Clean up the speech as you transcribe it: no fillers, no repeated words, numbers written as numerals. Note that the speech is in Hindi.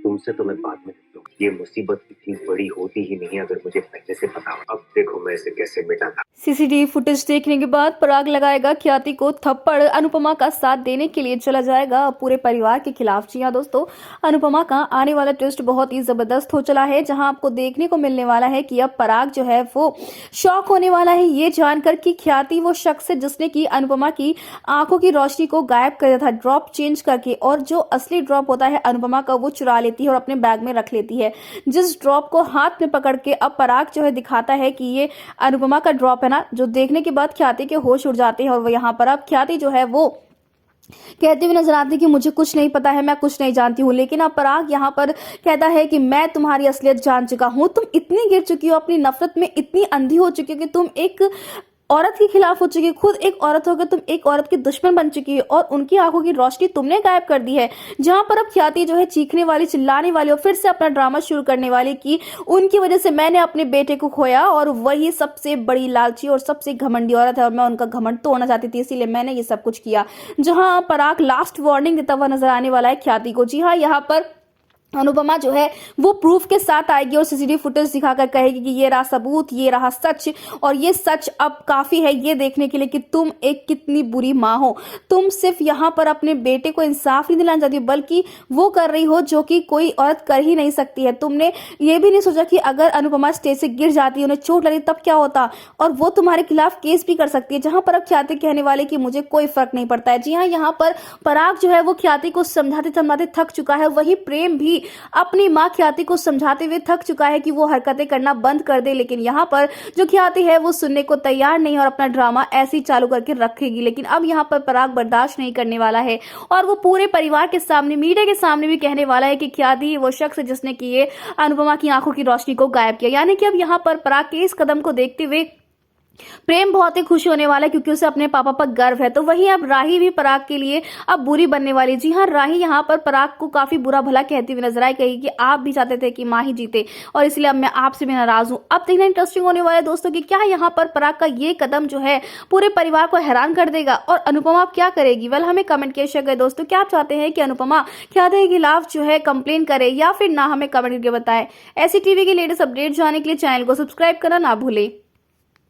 तुमसे तो मैं बाद में निपटूंगा। ये मुसीबत इतनी बड़ी होती ही नहीं अगर मुझे पहले से पता हो। अब देखो मैं इसे कैसे मिटाता। सीसीटीवी फुटेज देखने के बाद पराग लगाएगा ख्याति को थप्पड़, अनुपमा का साथ देने के लिए चला जाएगा पूरे परिवार के खिलाफ। जी हाँ दोस्तों, अनुपमा का आने वाला ट्विस्ट बहुत ही जबरदस्त हो चला है, जहां आपको देखने को मिलने वाला है कि अब पराग जो है वो शॉक होने वाला है ये जानकर कि ख्याति वो शख्स है जिसने की अनुपमा की आंखों की रोशनी को गायब कर दिया था ड्रॉप चेंज करके, और जो असली ड्रॉप होता है अनुपमा का वो चुरा लेती है और अपने बैग में रख लेती है। जिस ड्रॉप को हाथ में पकड़ के अब पराग जो है दिखाता है कि ये अनुपमा का ड्रॉप है ना, जो देखने के बाद ख्याति के होश उड़ जाते हैं। और वो यहाँ पर अब ख्याति जो है वो कहती हुई नजर आती है कि मुझे कुछ नहीं पता है, मैं कुछ नहीं जानती हूँ। लेकिन अब पराग यहाँ पर कहता है कि मैं तुम्हारी असलियत जान चुका हूँ, तुम इतनी गिर चुकी हो, अपनी नफरत में इतनी अंधी हो चुकी हो कि तुम एक औरत के खिलाफ हो चुकी है, खुद एक औरत होकर तुम एक औरत की दुश्मन बन चुकी है और उनकी आंखों की रोशनी तुमने गायब कर दी है। जहां पर अब ख्याति जो है चीखने वाली, चिल्लाने वाली और फिर से अपना ड्रामा शुरू करने वाली कि उनकी वजह से मैंने अपने बेटे को खोया और वही सबसे बड़ी लालची और सबसे घमंडी औरत है और मैं उनका घमंड तोड़ना चाहती थी, इसीलिए मैंने ये सब कुछ किया। जहां पराग लास्ट वार्निंग देता हुआ नजर आने वाला है ख्याति को। जी हाँ, यहाँ पर अनुपमा जो है वो प्रूफ के साथ आएगी और सीसीटीवी फुटेज दिखाकर कहेगी कि ये रहा सबूत, ये रहा सच, और ये सच अब काफी है ये देखने के लिए कि तुम एक कितनी बुरी माँ हो। तुम सिर्फ यहाँ पर अपने बेटे को इंसाफ नहीं दिलाना चाहती बल्कि वो कर रही हो जो कि कोई औरत कर ही नहीं सकती है। तुमने ये भी नहीं सोचा कि अगर अनुपमा स्टेज से गिर जाती, उन्हें चोट लगी तब क्या होता, और वो तुम्हारे खिलाफ केस भी कर सकती है। जहां पर अब ख्याति कहने वाले कि मुझे कोई फर्क नहीं पड़ता है। जी हाँ, यहाँ पर पराग जो है वो ख्याति को समझाते समझाते थक चुका है। वही प्रेम भी अपनी मां ख्याति को समझाते हुए थक चुका है कि वो हरकतें करना बंद कर दे, लेकिन यहाँ पर जो ख्याति है वो सुनने को तैयार नहीं और अपना ड्रामा ऐसे ही चालू करके रखेगी। लेकिन अब यहाँ पर पराग बर्दाश्त नहीं करने वाला है और वो पूरे परिवार के सामने, मीडिया के सामने भी कहने वाला है कि ख्याति वो शख्स है जिसने की ये अनुपमा की आंखों की रोशनी को गायब किया। यानी कि अब यहाँ पर पराग के इस कदम को देखते हुए प्रेम बहुत ही खुश होने वाला है क्योंकि उसे अपने पापा पर गर्व है। तो वहीं अब राही भी पराग के लिए अब बुरी बनने वाली। जी हाँ, राही यहाँ पर पराग को काफी बुरा भला कहती हुई नजर आई, कही कि आप भी चाहते थे कि माँ ही जीते और इसलिए अब मैं आपसे भी नाराज हूँ। अब देखना इंटरेस्टिंग होने वाला है दोस्तों कि क्या यहाँ पर पराग का ये कदम जो है पूरे परिवार को हैरान कर देगा और अनुपमा क्या करेगी। वेल, हमें कमेंट किया गया दोस्तों, क्या आप चाहते हैं कि अनुपमा ख्याति के खिलाफ जो है कंप्लेन करे या फिर ना, हमें कमेंट करके बताएं। ऐसी टीवी की लेटेस्ट अपडेट जानने के लिए चैनल को सब्सक्राइब करना ना भूलें।